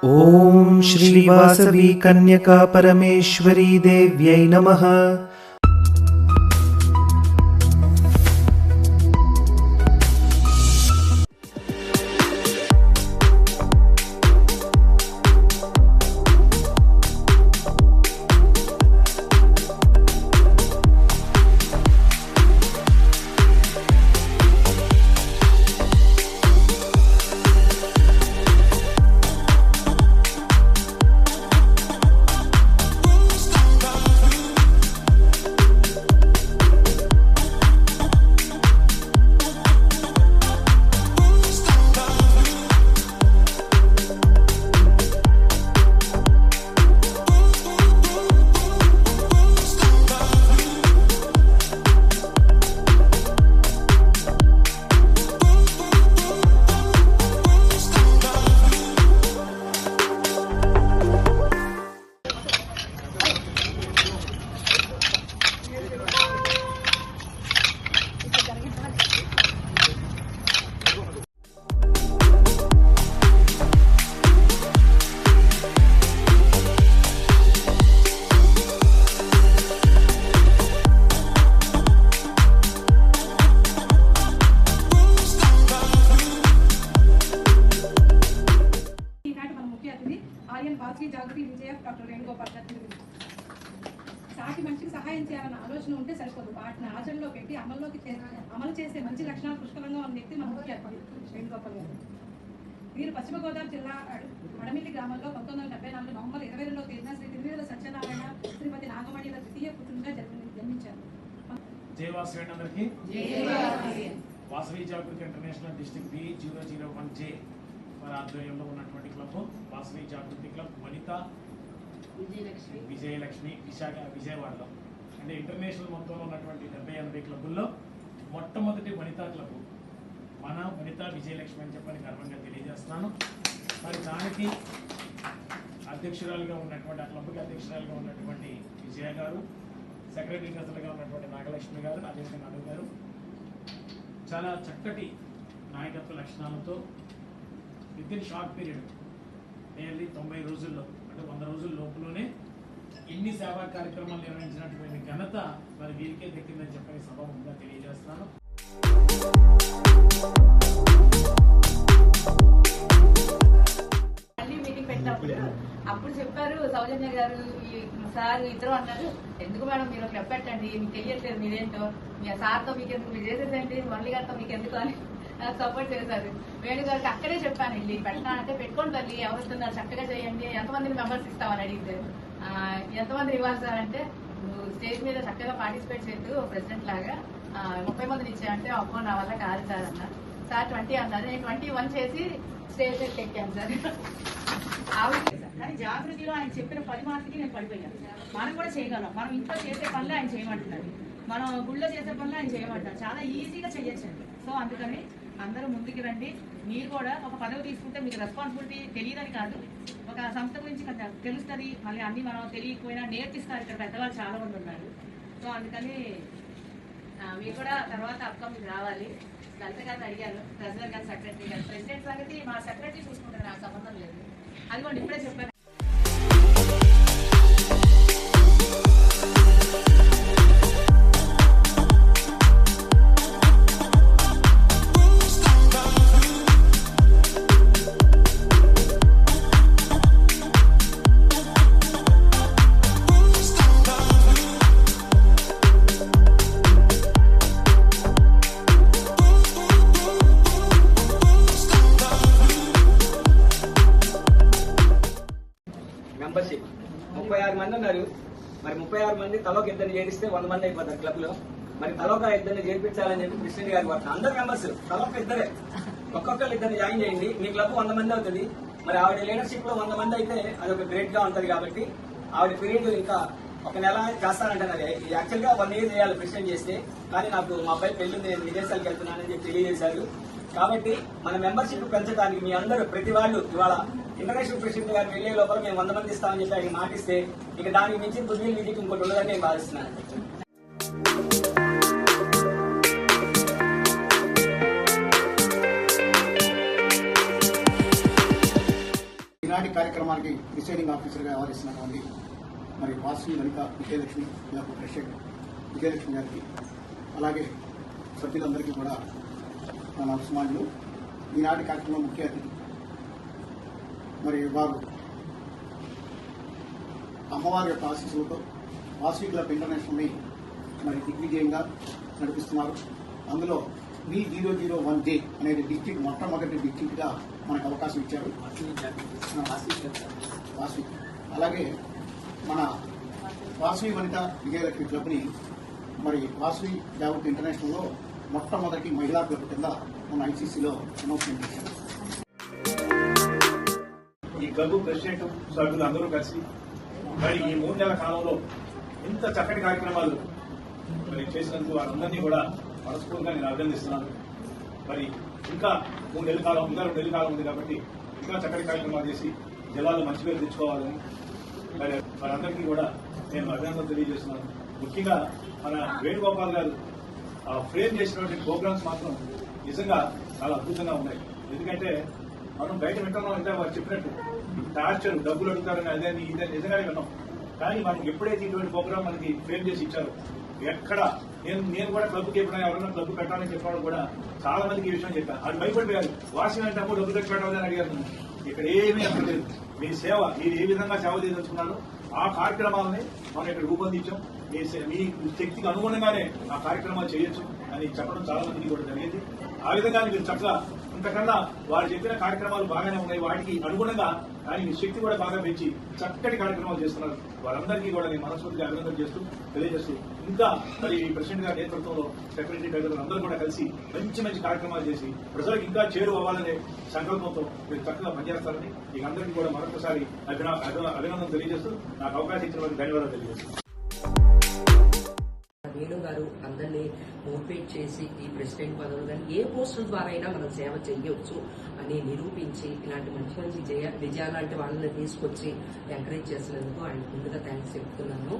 ओम श्री वासवी कन्यका परमेश्वरी देव्यै नमः। డాక్టర్ వేణుగోపాల్ సాటి మనిషికి సహాయం చేయాలన్న ఆలోచన ఉంటే సరిపోదు, వాటిని ఆచరణలో పెట్టి అమలు చేసే మంచి లక్షణాలు పుష్కలంగా ఉన్న వ్యక్తి మన ముఖ్య అతిథి వేణుగోపాల్ గారు. వీరు పశ్చిమ గోదావరి జిల్లా అడమిల్లి గ్రామంలో 1974 నవంబర్ 22వ తేదీన శ్రీ తిరుమల సత్యనారాయణ శ్రీమతి నాగమణిల ద్వితీయ పుత్రునిగా జన్మించారు. వాసవి జాగృతి ఇంటర్నేషనల్ డిస్ట్రిక్ట్ B001J వారి ఆధ్వర్యంలో ఉన్నటువంటి క్లబ్ వాసవి జాగృతి క్లబ్ వనిత విజయలక్ష్మి విజయవాడలో అంటే ఇంటర్నేషనల్ మొత్తంలో ఉన్నటువంటి 70-80 క్లబ్బుల్లో మొట్టమొదటి వనితా క్లబ్ మన వనిత విజయలక్ష్మి అని చెప్పని గర్వంగా తెలియజేస్తున్నాను. మరి దానికి అధ్యక్షురాలుగా ఉన్నటువంటి ఆ క్లబ్కి అధ్యక్షురాలుగా ఉన్నటువంటి విజయ గారు, సెక్రటరీ ట్రెజరర్గా ఉన్నటువంటి నాగలక్ష్మి గారు, అదేవిధంగా అను గారు చాలా చక్కటి నాయకత్వ లక్షణాలతో with in short period nearly 90 రోజుల్లో అంటే 100 రోజుల లోపులోనే ఇన్ని సేవా కార్యక్రమాలు నిర్వహించినటువంటి ఘనత మరి వీరికే దక్కిందని చెప్పని సభాముఖంగా తెలియజేస్తున్నాను. మీటింగ్ పెట్టినప్పుడు అప్పుడు చెప్పారు సౌజన్య గారు, సార్ ఇద్దరు అన్నారు, ఎందుకు మేడం మీరు క్లబ్ పెట్టండి, మీకు తెలియట్లేదు మీరేంటో, మీ సార్తో మీకు ఎందుకు, మీరు చేసేసేయండి, మురళి గారితో మీకు ఎందుకు అని సపోర్ట్ చేశారు. వేణు గారికి అక్కడే చెప్పాను, వెళ్ళి పెట్టానంటే పెట్టుకోండి తల్లి, ఎవరు వస్తున్నారు చక్కగా చేయండి, ఎంతమందిని మెంబర్స్ ఇస్తామని అడిగితే ఎంతమంది ఇవ్వాలి సార్ అంటే, నువ్వు స్టేజ్ మీద చక్కగా పార్టిసిపేట్ చేయొద్దు ప్రెసిడెంట్ లాగా, 30 మందిని ఇచ్చాయంటే అప్పుడు నా వల్ల కాదు సార్ అన్నారు. సార్ 20 అన్నారు, నేను 21 చేసి స్టేజ్ మీద ఎక్కాను సార్. కానీ జాగృతిలో ఆయన చెప్పిన 10 మార్కులకి నేను పడిపోయాను. మనం కూడా చేయగలం, మనం ఇంట్లో చేసే పనులు ఆయన చేయమంటున్నారు, మనం గుళ్ళో చేసే పనులు ఆయన చేయమంటారు, చాలా ఈజీగా చేయొచ్చండి. సో అందుకని అందరూ ముందుకు రండి. మీరు కూడా ఒక పదవి తీసుకుంటే మీకు రెస్పాన్సిబిలిటీ తెలియదని కాదు, ఒక సంస్థ గురించి తెలుస్తుంది, మళ్ళీ అన్ని మనం తెలియకపోయినా నేర్పిస్తారు. ఇక్కడ పెద్దవాళ్ళు చాలా మంది ఉన్నారు. సో అందుకని మీరు కూడా తర్వాత అప్కమింగ్ రావాలి. లలిత గారిని అడిగాను, ట్రెజరర్ గారు, సెక్రటరీ గారు, ప్రెసిడెంట్ సంగతి మా సెక్రటరీ చూసుకుంటారు, నాకు సంబంధం లేదు. అదిగోండి ఇప్పుడే చెప్పాను. మెంబర్షిప్ 36 మంది ఉన్నారు. మరి 36 మంది తలోక ఇద్దరిని చేరిస్తే 100 మంది అయిపోతారు క్లబ్ లో. మరి తలోక ఇద్దరిని చేర్పించాలని చెప్పి ప్రెసిడెంట్ గారి వర్క్, అందరు మెంబర్స్ తలోక ఇద్దరే, ఒక్కొక్కరు ఇద్దరిని జాయిన్ చేయండి, మీ క్లబ్ 100 మంది అవుతుంది. మరి ఆవిడ లీడర్షిప్ లో 100 మంది అయితే అదొక గ్రేట్ గా ఉంటది. కాబట్టి ఆవిడ పీరియడ్ ఇంకా ఒక నెల చేస్తానంటున్నది. యాక్చువల్ గా 1 year చేయాలి ప్రెసిడెంట్ చేస్తే, కానీ నాకు మా అబ్బాయి పెళ్లి, నేను విదేశాలకు వెళ్తున్నానని చెప్పి తెలియజేశారు. కాబట్టి మన మెంబర్షిప్ పెంచడానికి మీ అందరూ ప్రతి వాళ్ళు ఇవాళ ఇంటర్నేషనల్ ప్రెసిడెంట్ గారు వెళ్లే లోపల మేము 100 మంది ఇస్తామని చెప్పి ఆయన మాటిస్తే ఇక దానికి మించి గుడ్విల్ విజిట్ ఇంకోటి ఉండదని నేను భావిస్తున్నాను. ఈనాటి కార్యక్రమానికి ప్రిసైడింగ్ ఆఫీసర్గా వ్యవహరిస్తున్నటువంటి మరి వాసవి వనిత విజయలక్ష్మి ప్రెసిడెంట్ విజయలక్ష్మి గారికి, అలాగే సభ్యులందరికీ కూడా నా నమస్కారాలు. ఈనాటి కార్యక్రమం ముఖ్య అతిథి మరి వారు అమ్మవారి యొక్క ఆశీస్సులతో వాసవి క్లబ్ ఇంటర్నేషనల్ని మరి దిగ్విజయంగా నడిపిస్తున్నారు. అందులో V001J అనేది డిస్టిక్ మొట్టమొదటి డిస్టిక్గా మనకు అవకాశం ఇచ్చారు వాసవి. అలాగే మన వాసవి వనిత విజయలక్ష్మి క్లబ్ని మరి వాసవి డెవలప్ ఇంటర్నేషనల్లో మొట్టమొదటి మహిళా క్లబ్ కింద మన ఐసీసీలో అనౌన్స్మెంట్ చేశారు. ఈ క్లబ్ ప్రెసిడెంట్ సభ్యులు అందరూ కలిసి మరి ఈ 3 నెలల కాలంలో ఇంత చక్కటి కార్యక్రమాలు మరి చేసినందుకు వారందరినీ కూడా మనస్ఫూర్తిగా నేను అభినందిస్తున్నాను. మరి ఇంకా 3 నెలల కాలం, ఇంకా 2 నెలల కాలం ఉంది కాబట్టి ఇంకా చక్కటి కార్యక్రమాలు చేసి జిల్లాలో మంచి పేరు తెచ్చుకోవాలని మరి వారందరికీ కూడా నేను అభినందనలు తెలియజేస్తున్నాను. ముఖ్యంగా మన వేణుగోపాల్ గారు ఫ్రేమ్ చేసినటువంటి ప్రోగ్రామ్స్ మాత్రం నిజంగా చాలా అద్భుతంగా ఉన్నాయి. ఎందుకంటే మనం బయట వింటున్నాం, ఇంత వారు చెప్పినట్టు టార్చర్, డబ్బులు అడుగుతారని అదే ఇదే నిజంగానే విన్నాం. కానీ మనకి ఎప్పుడైతే ఇటువంటి ప్రోగ్రామ్ మనకి ఫ్రేమ్ చేసి ఇచ్చారో ఎక్కడ నేను కూడా క్లబ్కి ఎప్పుడైనా ఎవరైనా క్లబ్ పెట్టాలని చెప్పడం కూడా చాలా మందికి ఈ విషయం చెప్పాను. అది భయపడిపోయారు. వాసి అంటే అప్పుడు డబ్బు ఖర్చు పెట్టాలని అడిగారు. ఇక్కడ ఏమీ అక్కర్లేదు. మీ సేవ, మీరు ఏ విధంగా సేవ చేయదలుచుకున్నారో ఆ కార్యక్రమాలని మనం ఇక్కడ రూపొందించాం. మీ శక్తికి అనుగుణంగానే ఆ కార్యక్రమాలు చేయొచ్చు అని చెప్పడం చాలా మందికి కూడా జరిగింది. ఆ విధంగా మీరు చక్కగా ఇంతకన్నా వారు చెప్పిన కార్యక్రమాలు బాగానే ఉన్నాయి, వాటికి అనుగుణంగా కానీ మీ శక్తి కూడా బాగా పెంచి చక్కటి కార్యక్రమాలు చేస్తున్నారు. వారందరికీ కూడా నేను మనస్ఫూర్తిగా అభినందన చేస్తూ తెలియజేస్తూ ఇంకా మరి ప్రెసిడెంట్ గారి నేతృత్వంలో సెక్రటరీ డైరెక్టర్ అందరూ కూడా కలిసి మంచి కార్యక్రమాలు చేసి ప్రజలకు ఇంకా చేరువ అవ్వాలనే సంకల్పంతో మీరు చక్కగా పనిచేస్తారని మీకు అందరికీ కూడా మరొకసారి అభినందన తెలియజేస్తూ నాకు అవకాశం ఇచ్చిన వారికి ధన్యవాదాలు తెలియజేస్తాను. వేణు గారు అందరినీ మోటివేట్ చేసి ఈ ప్రెసిడెంట్ పదవులు కానీ ఏ పోస్టుల ద్వారా అయినా మనం సేవ చేయొచ్చు అని నిరూపించి ఇలాంటి మంచి విజయాలాంటి వాళ్ళని తీసుకొచ్చి ఎంకరేజ్ చేసినందుకు ఆయన ముందుగా థ్యాంక్స్ చెప్తున్నాను.